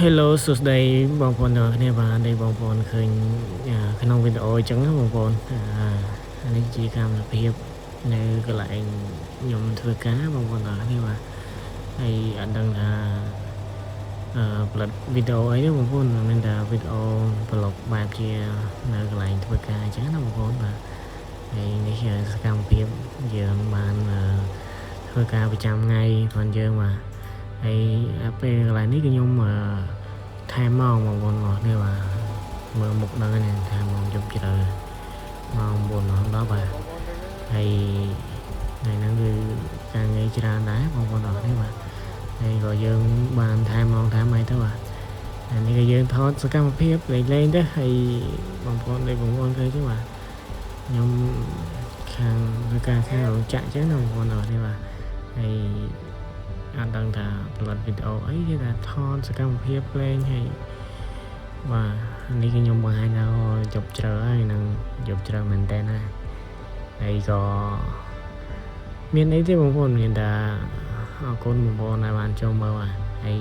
Hello សួស្តីបងប្អូនទាំងអស់គ្នាបាទនេះបងប្អូនឃើញក្នុងវីដេអូអញ្ចឹងណាបងប្អូននេះជាកម្មវិធីនៅកន្លែងខ្ញុំធ្វើការបងប្អូនទាំងអស់គ្នាបាទហើយអត់ដឹងថាផលិតវីដេអូអីទេបងប្អូនមិនមែនថាវីដេអូប្លុកបែបជានៅកន្លែងធ្វើការអញ្ចឹងណាបងប្អូនបាទហើយនេះជាសកម្មភាពយើងបានធ្វើការប្រចាំថ្ងៃផងយើងបាទហើយពេលកន្លែងនេះគឺខ្ញុំថែមម៉ោងបងប្អូនអស់នេះបាទមើលមុខដឹងហ្នឹងថែមម៉ោងយប់ជ្រៅម៉ោង9ម៉ោង10បាទហើយថ្ងៃហ្នឹងគឺការងារច្រើនដែរបងប្អូនអស់នេះបាទហើយក៏យើងបានថែមម៉ោងថែមអីទៅបាទនេះក៏យើងថតសកម្មភាពលេងទៅហើយបងប្អូនឃើញទេបាទខ្ញុំខាងធ្វើការខាងរោងចក្រអញ្ចឹងណាបងប្អូនអស់នេះបាទហើយអត់ដឹងថាផលិតវីដេអូអីគេថាថតសកម្មភាពលេងហើយបាទនេះគឺខ្ញុំបង្ហាញដល់ជប់ជ្រៅហើយនឹងជប់ជ្រៅមែនតើណាហើយក៏មានអីទេបងប្អូនមានតែអរគុណបងប្អូនដែលបានចូលមើលបាទហើយ